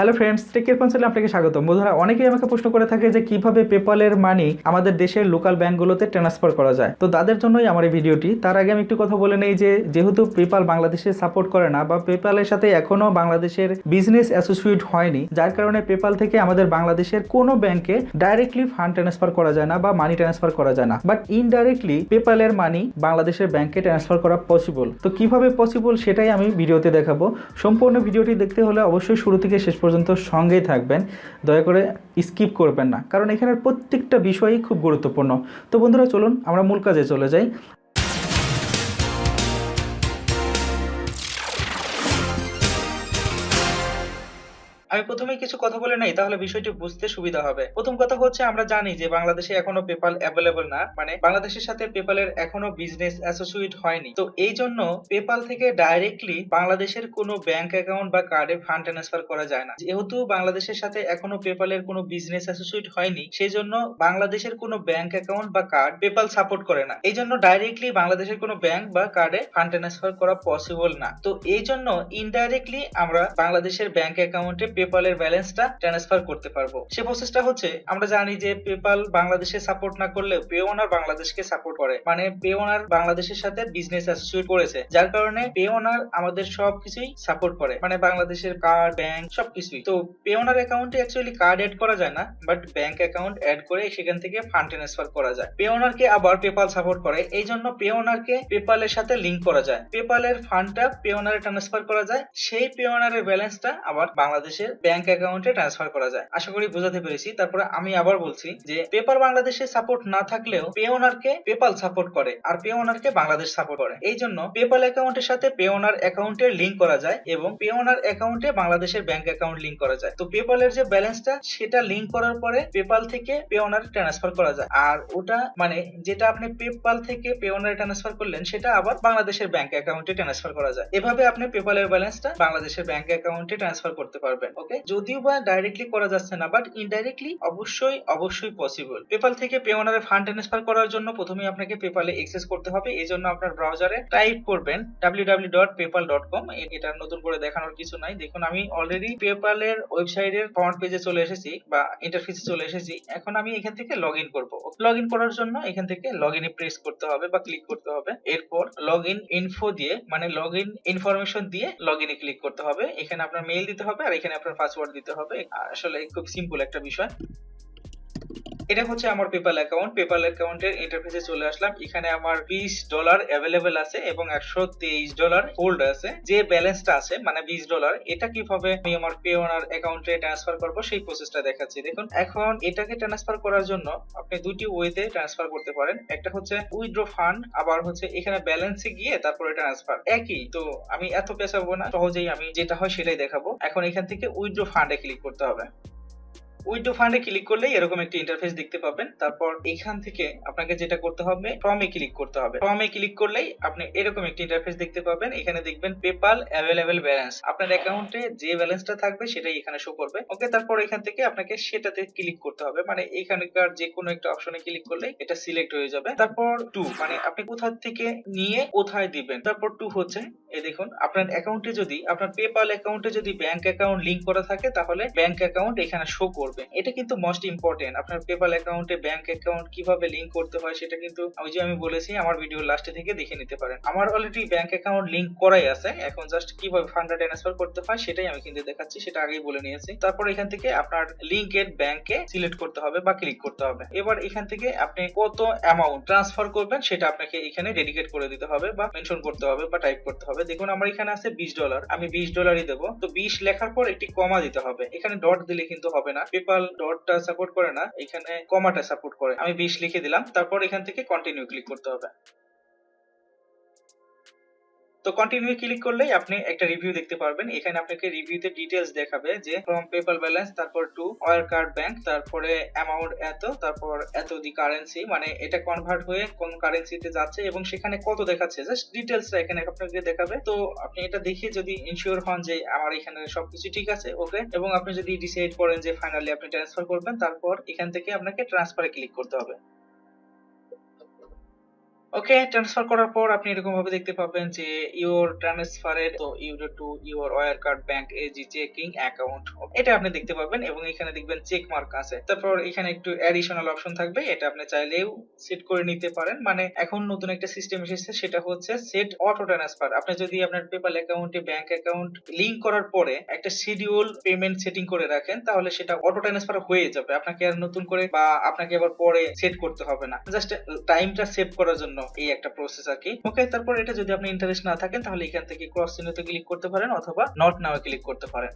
Hello friends, টেকের কনসালে আপনাকে স্বাগতম। বন্ধুরা, অনেকেই আমাকে প্রশ্ন করে থাকে যে কিভাবে পেপালের মানি আমাদের দেশের লোকাল ব্যাংকগুলোতে ট্রান্সফার করা যায়। তো তাদের জন্যই আমার এই ভিডিওটি। তার আগে আমি একটু কথা বলে নেই যে যেহেতু পেপাল বাংলাদেশে সাপোর্ট করে না বা পেপালের সাথে এখনো বাংলাদেশের বিজনেস অ্যাসোসিয়েট হয়নি, যার কারণে পেপাল থেকে আমাদের বাংলাদেশের কোনো ব্যাংকে ডাইরেক্টলি ফান্ড ট্রান্সফার করা যায় না বা মানি ট্রান্সফার করা যায় না। বাট ইনডাইরেক্টলি পেপালের মানি বাংলাদেশের ব্যাংকে ট্রান্সফার করা পসিবল। তো কিভাবে পসিবল সেটাই আমি ভিডিওতে দেখাবো। সম্পূর্ণ ভিডিওটি দেখতে হলে অবশ্যই শুরু থেকে শেষ পর্যন্ত সঙ্গেই থাকবেন, দয়া করে স্কিপ করবেন না, কারণ এখানের প্রত্যেকটা বিষয়ই খুব গুরুত্বপূর্ণ। তো বন্ধুরা, চলুন আমরা মূল কাজে চলে যাই। আমি প্রথমেই কিছু কথা বলে নেই, তাহলে বিষয়টি বুঝতে সুবিধা হবে। প্রথম কথা হচ্ছে, আমরা জানি যে বাংলাদেশে এখনো পেপাল অ্যাভেলেবল না, মানে বাংলাদেশের সাথে পেপালের এখনো বিজনেস অ্যাসোসিয়েট হয়নি। তো এই জন্য পেপাল থেকে ডাইরেক্টলি বাংলাদেশের কোনো ব্যাংক অ্যাকাউন্ট বা কার্ডে ফান্ড ট্রান্সফার করা যায় না। যেহেতু বাংলাদেশের সাথে এখনো পেপালের কোনো বিজনেস অ্যাসোসিয়েট হয়নি, সেই জন্য বাংলাদেশের কোনো ব্যাংক অ্যাকাউন্ট বা কার্ড পেপাল সাপোর্ট করে না। এই জন্য ডাইরেক্টলি বাংলাদেশের কোনো ব্যাংক বা কার্ডে ফান্ড ট্রান্সফার করা পসিবল না। তো এই জন্য ইনডাইরেক্টলি আমরা বাংলাদেশের ব্যাংক অ্যাকাউন্টে পেপালের ব্যালেন্সটা ট্রান্সফার করতে পারবো। সে প্রসেসটা হচ্ছে, আমরা জানি যে পেপাল বাংলাদেশে সাপোর্ট না করলেও পে ওনার বাংলাদেশকে সাপোর্ট করে, মানে পে ওনার বাংলাদেশের সাথে বিজনেস অ্যাসোসিয়েট করেছে, যার কারণে পে ওনার আমাদের সবকিছুই সাপোর্ট করে, মানে বাংলাদেশের কার্ড, ব্যাংক সবকিছুই। তো পে ওনার অ্যাকাউন্টে অ্যাকচুয়ালি কার্ড এড করা যায় না, বাট ব্যাংক অ্যাকাউন্ট এড করে সেখান থেকে ফান্ড ট্রান্সফার করা যায়। পে ওনারকে আবার পেপাল সাপোর্ট করে, এই জন্য পে ওনারকে পেপালের সাথে লিংক করা যায়। পেপালের ফান্ডটা পে ওনারে ট্রান্সফার করা যায়, সেই পে ওনারের ব্যালেন্সটা আবার বাংলাদেশের ব্যাংক অ্যাকাউন্টে ট্রান্সফার করা যায়। আশা করি বোঝাতে পেরেছি। তারপরে আমি আবার বলছি যে পেপাল বাংলাদেশে সাপোর্ট না থাকলেও পে ওনারকে পেপাল সাপোর্ট করে আর পে ওনারকে বাংলাদেশ সাপোর্ট করে। এই জন্য পেপাল অ্যাকাউন্টের সাথে পে ওনার অ্যাকাউন্টের লিংক করা যায় এবং পে ওনার অ্যাকাউন্টে বাংলাদেশের ব্যাংক অ্যাকাউন্ট লিংক করা যায়। তো পেপালের যে ব্যালেন্সটা সেটা লিংক করার পরে পেপাল থেকে পে ওনার ট্রান্সফার করা যায়, আর ওটা মানে যেটা আপনি পেপাল থেকে পে ওনারে ট্রান্সফার করলেন সেটা আবার বাংলাদেশের ব্যাংক অ্যাকাউন্টে ট্রান্সফার করা যায়। এভাবে আপনি পেপালের ব্যালেন্সটা বাংলাদেশের ব্যাংক অ্যাকাউন্টে ট্রান্সফার করতে পারবেন। ওকে, যদিও বা ডাইরেক্টলি করা যাচ্ছে না, বাট ইনডাইরেক্টলি অবশ্যই পসিবল। পেপাল থেকে পে ওনারে ফান্ড ট্রান্সফার করার জন্য প্রথমে আপনাকে পেপালে অ্যাক্সেস করতে হবে। এই জন্য আপনার ব্রাউজারে টাইপ করবেন www.paypal.com। এটা নতুন করে দেখানোর কিছু নাই। দেখুন, আমি অলরেডি পেপালের ওয়েবসাইটের ফ্রন্ট পেজে চলে এসেছি বা ইন্টারফেসে চলে এসেছি। এখন আমি এখান থেকে লগইন করব। লগইন করার জন্য এখান থেকে লগইনে প্রেস করতে হবে বা ক্লিক করতে হবে। এরপর লগইন ইনফো দিয়ে, মানে লগইন ইনফরমেশন দিয়ে লগইনে ক্লিক করতে হবে। এখানে আপনার মেইল দিতে হবে আর এখানে আপনার পাসওয়ার্ড দিতে হবে। আসলে খুব সিম্পল একটা বিষয়। এটা হচ্ছে আমার পেপাল অ্যাকাউন্ট। পেপাল অ্যাকাউন্টের ইন্টারফেসে চলে আসলাম। এখানে আমার $20 অ্যাভেলেবেল আছে এবং $123 হোল্ড আছে। যে ব্যালেন্সটা আছে মানে $20, এটা কিভাবে আমি আমার পে ওনার অ্যাকাউন্টে ট্রান্সফার করব সেই প্রসেসটা দেখাচ্ছি। দেখুন, এখন এটাকে ট্রান্সফার করার জন্য আপনি দুটি ওয়েতে ট্রান্সফার করতে পারেন। একটা হচ্ছে উইথড্র ফান্ড, আবার হচ্ছে এখানে ব্যালেন্সে গিয়ে তারপরে ট্রান্সফার। একই তো, আমি এত পেছাবো না, সহজেই আমি যেটা হয় সেটাই দেখাবো। এখন এখান থেকে উইথড্র ফান্ডে ক্লিক করতে হবে। উইথড্র ফান্ডে ক্লিক করলেই এরকম একটি ইন্টারফেস দেখতে পাবেন। তারপর এখান থেকে আপনাকে যেটা করতে হবে, ফর্মে ক্লিক করতে হবে। ফর্মে ক্লিক করলেই আপনি এরকম একটি ইন্টারফেস দেখতে পাবেন। এখানে দেখবেন পেপাল অ্যাভেলেবেল ব্যালেন্স। আপনার অ্যাকাউন্টে যে ব্যালেন্সটা থাকবে সেটাই এখানে শো করবে। ওকে, তারপর এখান থেকে আপনাকে সেটাতে ক্লিক করতে হবে, মানে এখানকার যে কোনো একটা অপশনে ক্লিক করলেই এটা সিলেক্ট হয়ে যাবে। তারপর টু, মানে আপনি কোথা থেকে নিয়ে কোথায় দিবেন। তারপর টু হচ্ছে, এই দেখুন, আপনার অ্যাকাউন্টে যদি, আপনার পেপাল অ্যাকাউন্টে যদি ব্যাংক অ্যাকাউন্ট লিংক করা থাকে তাহলে ব্যাংক অ্যাকাউন্ট এখানে শো করবে। এটা কিন্তু মোস্ট ইম্পর্টেন্ট। আপনার পেপাল অ্যাকাউন্টে ব্যাংক অ্যাকাউন্ট কিভাবে লিংক করতে হয় সেটা কিন্তু ওই যে আমি বলেছি, আমার ভিডিও লাস্টে থেকে দেখে নিতে পারেন। আমার অলরেডি ব্যাংক অ্যাকাউন্ট লিংক করাই আছে। এখন জাস্ট কিভাবে ফান্ডটা ট্রান্সফার করতে হয় সেটাই আমি কিন্তু দেখাচ্ছি, সেটা আগেই বলে নিয়েছি। তারপর এখান থেকে আপনার লিংকের ব্যাংকে সিলেক্ট করতে হবে বা ক্লিক করতে হবে। এবার এখান থেকে আপনি কত অ্যামাউন্ট ট্রান্সফার করবেন সেটা আপনাকে এখানে ডেডিকেট করে দিতে হবে বা মেনশন করতে হবে বা টাইপ করতে হবে। দেখুন, আমার এখানে আছে $20, আমি $20 দেবো। তো 20 লেখার পর একটি কমা দিতে হবে। এখানে ডট দিলে কিন্তু হবে না, পেপাল ডটটা সাপোর্ট করে না, এখানে কমাটা সাপোর্ট করে। আমি 20 লিখে দিলাম। তারপর এখান থেকে কন্টিনিউ ক্লিক করতে হবে। তো কন্টিনিউ ক্লিক করলেই আপনি একটা রিভিউ দেখতে পারবেন। এখানে আপনাকে রিভিউতে ডিটেইলস দেখাবে যে ফ্রম পেপাল ব্যালেন্স, তারপর টু ওয়ার কার্ড ব্যাংক, তারপরে অ্যামাউন্ট এত, তারপর এত দি কারেন্সি, মানে এটা কনভার্ট হয়ে কোন কারেন্সিতে যাচ্ছে এবং সেখানে কত দেখাচ্ছে, জাস্ট ডিটেইলসটা এখানে আপনাকে দেখাবে। তো আপনি এটা দেখে যদি ইনশিওর হন যে আমার এখানে সবকিছু ঠিক আছে, ওকে, এবং আপনি যদি ডিসাইড করেন যে ফাইনালি আপনি ট্রান্সফার করবেন, তারপর এখান থেকে আপনাকে ট্রান্সফারে ক্লিক করতে হবে। ওকে, ট্রান্সফার করার পর আপনি এরকম ভাবে দেখতে পাবেন যে your transferred to euro to your Wirecard bank AG checking account, এটা আপনি দেখতে পাবেন এবং এখানে দেখবেন চেক মার্ক আছে। তারপর এখানে একটু অ্যাডিশনাল অপশন থাকবে, এটা আপনি চাইলেও সেট করে নিতে পারেন। মানে এখন নতুন একটা সিস্টেম এসেছে, সেটা হচ্ছে সেট অটো ট্রান্সফার। আপনি যদি আপনার পেপাল অ্যাকাউন্টে ব্যাংক অ্যাকাউন্ট লিংক করার পরে একটা শিডিউল পেমেন্ট সেটিং করে রাখেন, তাহলে সেটা অটো ট্রান্সফার হয়ে যাবে। আপনাকে আর নতুন করে বা আপনাকে আবার পরে সেট করতে হবে না, জাস্ট টাইমটা সেভ করার জন্য এই একটা প্রসেস আর কি। ওকে, তারপর এটা যদি আপনি ইন্টারেস্ট না থাকেন তাহলে এখান থেকে ক্রস চিহ্নতে ক্লিক করতে পারেন অথবা নট নাও ক্লিক করতে পারেন।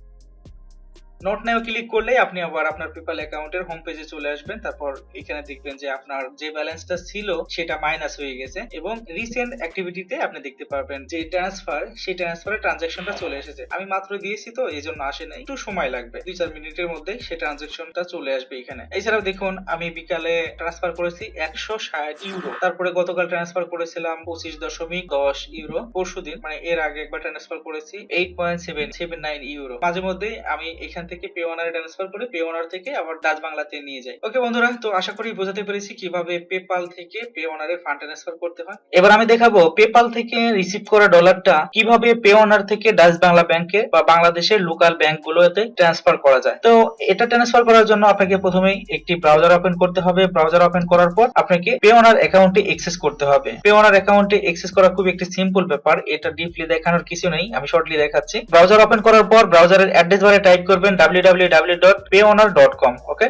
নট নাও ক্লিক করলেই আপনি আবার আপনার পেপাল অ্যাকাউন্টের হোম পেজে চলে আসবেন। তারপর এখানে দেখবেন যে আপনার যে ব্যালেন্সটা ছিল সেটা মাইনাস হয়ে গেছে এবং রিসেন্ট অ্যাক্টিভিটিতে আপনি দেখতে পারবেন যে ট্রান্সফার, সেই ট্রান্সফারের ট্রানজাকশনটা চলে এসেছে। আমি মাত্র দিয়েছি তো এই জন্য আসে নাই, একটু সময় লাগবে, 2-4 মিনিটের মধ্যে সেই ট্রানজাকশনটা চলে আসবে এখানে। এছাড়াও দেখুন আমি বিকালে ট্রান্সফার করেছি 160 ইউরো, তারপরে গতকাল ট্রান্সফার করেছিলাম 25.10 ইউরো, পরশুদিন মানে এর আগে একবার ট্রান্সফার করেছি 8.779 ইউরো। মাঝে মধ্যে আমি এখান থেকে পে ওনারে ট্রান্সফার করে পে ওনার থেকে আবার ডাচ বাংলাতে নিয়ে যাই। ওকে বন্ধুরা, তো আশা করি বোঝাতে পেরেছি কিভাবে পেপাল থেকে পে ওনারে ফান্ড ট্রান্সফার করতে হয়। এবার আমি দেখাবো পেপাল থেকে রিসিভ করা ডলারটা কিভাবে পে ওনার থেকে ডাচ বাংলা ব্যাংকে বা বাংলাদেশের লোকাল ব্যাংকগুলোতে ট্রান্সফার করা যায়। তো এটা ট্রান্সফার করার জন্য আপনাকে প্রথমেই একটি ব্রাউজার ওপেন করতে হবে। ব্রাউজার ওপেন করার পর আপনাকে পে ওনার অ্যাকাউন্টে অ্যাক্সেস করতে হবে। পে ওনার অ্যাকাউন্টে অ্যাক্সেস করা খুব একটি সিম্পল ব্যাপার, এটা ডিপলি দেখানোর কিছু নেই, আমি শর্টলি দেখাচ্ছি। ব্রাউজার ওপেন করার পর ব্রাউজারের অ্যাড্রেস বারে টাইপ করবেন www.payoneer.com। ওকে,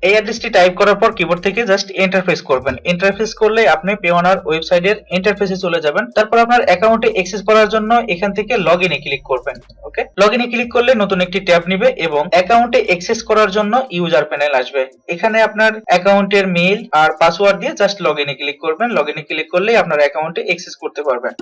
এই অ্যাড্রেসটি টাইপ করার পর কিবোর্ড থেকে জাস্ট এন্টার প্রেস করবেন। এন্টার প্রেস করলে আপনি পেওনার ওয়েবসাইটের ইন্টারফেসে চলে যাবেন। তারপর আপনার অ্যাকাউন্টে অ্যাক্সেস করার জন্য এখান থেকে লগইনে ক্লিক করবেন। ওকে, লগইনে ক্লিক করলে নতুন একটি ট্যাব নেবে এবং অ্যাকাউন্টে অ্যাক্সেস করার জন্য ইউজার প্যানেল আসবে। এখানে আপনার অ্যাকাউন্টের মেইল আর পাসওয়ার্ড দিয়ে জাস্ট লগইনে ক্লিক করবেন। লগইনে ক্লিক করলেই আপনার অ্যাকাউন্টে অ্যাক্সেস করতে পারবেন।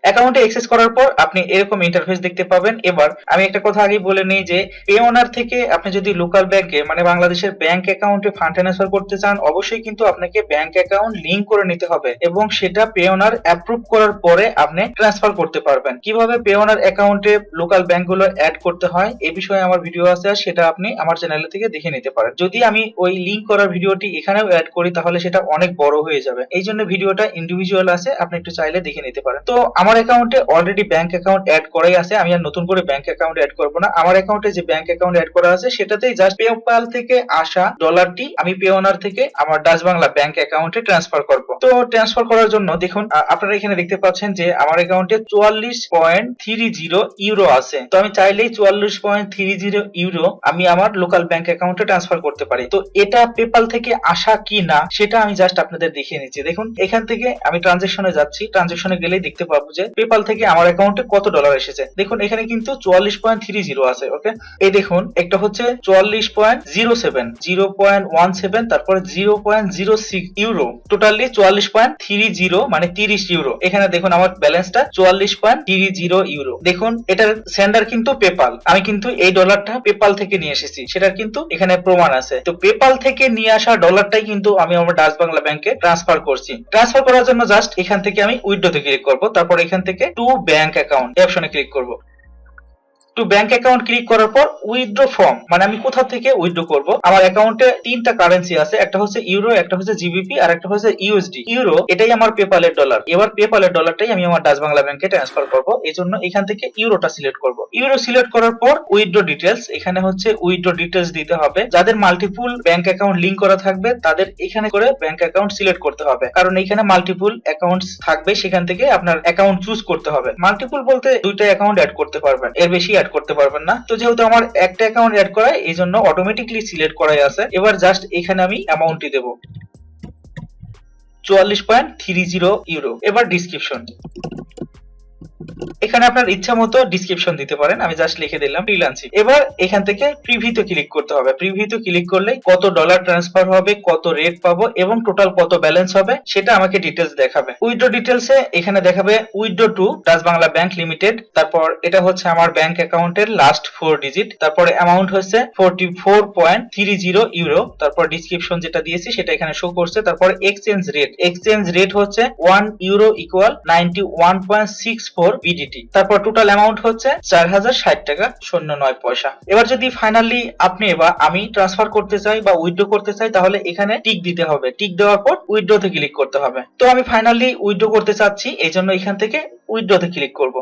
অ্যাকাউন্টে অ্যাক্সেস করার পর আপনি এরকম ইন্টারফেস দেখতে পাবেন। এবার আমি একটা কথা আগেই বলে নিই যে পে ওনার থেকে আপনি যদি লোকাল ব্যাংকে মানে বাংলাদেশের ব্যাংক অ্যাকাউন্টে ফান্ড ট্রান্সফার করতে চান, অবশ্যই কিন্তু আপনাকে ব্যাংক অ্যাকাউন্ট লিংক করে নিতে হবে এবং সেটা পে ওনার অ্যাপ্রুভ করার পরে আপনি ট্রান্সফার করতে পারবেন। কিভাবে পে ওনার অ্যাকাউন্টে লোকাল ব্যাংকগুলো অ্যাড করতে হয় এই বিষয়ে আমার ভিডিও আছে, সেটা আপনি আমার চ্যানেল থেকে দেখে নিতে পারেন। যদি আমি ওই লিংক করার ভিডিওটি এখানেও অ্যাড করি তাহলে সেটা অনেক বড় হয়ে যাবে, এই জন্য ভিডিওটা ইন্ডিভিজুয়াল আছে, আপনি একটু চাইলে দেখে নিতে পারেন। তো আমার অ্যাকাউন্টে অলরেডি ব্যাংক অ্যাকাউন্ট অ্যাড করাই আছে, আমি আর নতুন করে ব্যাংক অ্যাকাউন্ট অ্যাড করব না। আমার অ্যাকাউন্টে যে ব্যাংক অ্যাকাউন্ট অ্যাড করা আছে সেটাতেই জাস্ট পেপাল থেকে আসা ডলারটি আমি পে ওনার থেকে আমার ডাচ বাংলা ব্যাংক অ্যাকাউন্টে ট্রান্সফার করব। তো ট্রান্সফার করার জন্য দেখুন আপনারা এখানে দেখতে পাচ্ছেন যে আমার অ্যাকাউন্টে 44.30 ইউরো আছে। তো আমি চাইলেই 44.30 ইউরো আমি আমার লোকাল ব্যাংক অ্যাকাউন্টে ট্রান্সফার করতে পারি। তো এটা পেপাল থেকে আসা কি না সেটা আমি জাস্ট আপনাদের দেখিয়ে নিচ্ছি। দেখুন এখান থেকে আমি ট্রানজাকশনে যাচ্ছি, ট্রানজাকশনে গেলেই দেখতে পাবো যে পেপাল থেকে আমার অ্যাকাউন্টে কত ডলার এসেছে। দেখুন এখানে কিন্তু 44.30 আছে। ওকে, এই দেখুন একটা হচ্ছে 44.07, 0.17, তারপর 0.06 ইউরো, টোটালি 44.30 মানে 30 ইউরো। এখানে দেখুন আমার ব্যালেন্সটা 44.30 ইউরো। দেখুন এটার সেন্ডার কিন্তু পেপাল, আমি কিন্তু এই ডলারটা পেপাল থেকে নিয়ে এসেছি, সেটার কিন্তু এখানে প্রমাণ আছে। তো পেপাল থেকে নিয়ে আসা ডলারটাই কিন্তু আমি আমার ডাচ বাংলা ব্যাংকে ট্রান্সফার করছি। ট্রান্সফার করার জন্য জাস্ট এখান থেকে আমি উইথড্রতে ক্লিক করব, তারপর এখান থেকে টু ব্যাংক অ্যাকাউন্ট এই অপশনে ক্লিক করব। টু ব্যাংক অ্যাকাউন্ট ক্লিক করার পর উইথড্র ফর্ম, মানে আমি কোথা থেকে উইথড্র করব। আমার অ্যাকাউন্টে তিনটা কারেন্সি আছে, একটা হচ্ছে ইউরো, একটা হচ্ছে জিবিপি আর একটা হচ্ছে ইউএসডি। ইউরো এটাই আমার পেপালের ডলার, এবার পেপালের ডলারটাই আমি আমার ডাচ বাংলা ব্যাংকে ট্রান্সফার করব, এই জন্য এখান থেকে ইউরোটা সিলেক্ট করব। ইউরো সিলেক্ট করার পর উইথড্র ডিটেলস, এখানে হচ্ছে উইথড্র ডিটেলস দিতে হবে। যাদের মাল্টিপুল ব্যাংক অ্যাকাউন্ট লিংক করা থাকবে তাদের এখানে করে ব্যাংক অ্যাকাউন্ট সিলেক্ট করতে হবে, কারণ এখানে মাল্টিপুল অ্যাকাউন্টস থাকবে, সেখান থেকে আপনার অ্যাকাউন্ট চুজ করতে হবে। মাল্টিপুল বলতে দুইটা অ্যাকাউন্ট অ্যাড করতে পারবেন, এর বেশি অ্যাড করতে পারবেন না। তো যেহেতু আমার একটা অ্যাকাউন্ট অ্যাড করা এই জন্য অটোমেটিকলি সিলেক্ট করাই আছে। এবার জাস্ট এখানে আমি অ্যামাউন্টটি দেব 44.30 ইউরো। এবার ডিসক্রিপশন, এখানে আপনার ইচ্ছা মতো ডিসক্রিপশন দিতে পারেন, আমি জাস্ট লিখে দিলাম ফ্রিল্যান্সিং। এবার এখান থেকে প্রিভিউতে ক্লিক করতে হবে। প্রিভিউতে ক্লিক করলে কত ডলার ট্রান্সফার হবে, কত রেট পাবো এবং টোটাল কত ব্যালেন্স হবে সেটা আমাকে ডিটেলস দেখাবে। উইথড্র ডিটেলসে এখানে দেখাবে withdraw to Dutch Bangla bank limited, তারপর এটা হচ্ছে আমার ব্যাংক অ্যাকাউন্টের লাস্ট 4 ডিজিট, তারপরে অ্যামাউন্ট হচ্ছে 44.30 ইউরো, তারপর ডিসক্রিপশন যেটা দিয়েছি সেটা এখানে শো করছে। তারপর এক্সচেঞ্জ রেট, এক্সচেঞ্জ রেট হচ্ছে 1 ইউরো ইকুয়াল 91.64 বিডিটি। এটি। তারপর টোটাল অ্যামাউন্ট হচ্ছে 4060 টাকা 09 পয়সা। এবার যদি ফাইনালি আপনি বা আমি ট্রান্সফার করতে চাই বা উইথড্র করতে চাই, তাহলে এখানে টিক দিতে হবে। টিক দেওয়ার পর উইথড্রতে ক্লিক করতে হবে। তো আমি ফাইনালি উইথড্র করতে চাচ্ছি, এই জন্য এখান থেকে উইথড্রতে ক্লিক করব।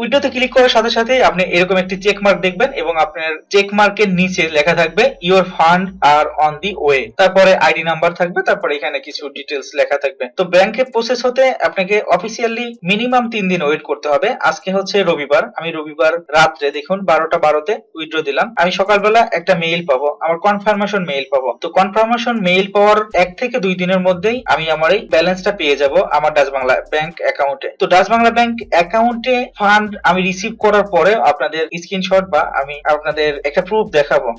উইন্ডোতে ক্লিক করার সাথে সাথে আপনি এরকম একটি চেক মার্ক দেখবেন এবং আপনার চেক মার্কের নিচে লেখা থাকবে your fund are on the way. তারপরে আইডি নাম্বার থাকবে, তারপরে এখানে কিছু ডিটেলস লেখা থাকবে। তো ব্যাংকে প্রসেস হতে আপনাকে অফিসিয়ালি মিনিমাম 3 দিন ওয়েট করতে হবে। আজকে হচ্ছে রবিবার, আমি রবিবার রাত্রে দেখুন 12টা 12তে উইথড্র দিলাম। আমি সকালবেলা একটা মেইল পাবো, আমার কনফার্মেশন মেইল পাবো। তো কনফার্মেশন মেইল পাওয়ার 1 থেকে 2 দিনের মধ্যেই আমি আমার এই ব্যালেন্সটা পেয়ে যাব আমার ডাচ বাংলা ব্যাংক অ্যাকাউন্টে। তো ডাচ বাংলা ব্যাংক অ্যাকাউন্টে ফান্ড আমি রিসিভ করার পরে আপনাদের স্ক্রিনশট বা আমি আপনাদের একটা প্রুফ দেখাবো।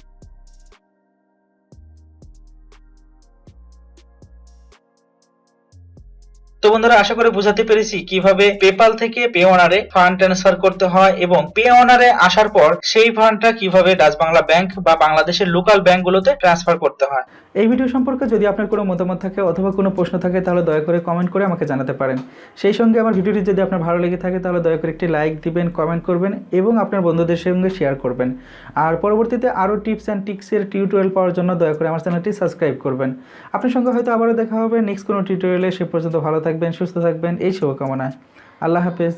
তো বন্ধুরা, আশা করি বোঝাতে পেরেছি কিভাবে পেপাল থেকে পে অনারে ফান্ড ট্রান্সফার করতে হয় এবং পে অনারে আসার পর সেই ফান্ডটা কিভাবে ডাচ বাংলা ব্যাংক বা বাংলাদেশের লোকাল ব্যাংকগুলোতে ট্রান্সফার করতে হয়। এই ভিডিও সম্পর্কে যদি আপনার কোনো মতামত থাকে অথবা কোনো প্রশ্ন থাকে তাহলে দয়া করে কমেন্ট করে আমাকে জানাতে পারেন। সেই সঙ্গে আমার ভিডিওটি যদি আপনার ভালো লেগে থাকে তাহলে দয়া করে একটি লাইক দিবেন, কমেন্ট করবেন এবং আপনার বন্ধুদের সঙ্গে শেয়ার করবেন। আর পরবর্তীতে আরও টিপস অ্যান্ড ট্রিক্সের টিউটোরিয়াল পাওয়ার জন্য দয়া করে আমার চ্যানেলটি সাবস্ক্রাইব করবেন। আপনার সঙ্গে হয়তো আবারও দেখা হবে নেক্সট কোনো টিউটোরিয়ালে। সে পর্যন্ত ভালো থাকবেন, সুস্থ থাকবেন, এই শুভকামনায়। আল্লাহ হাফেজ।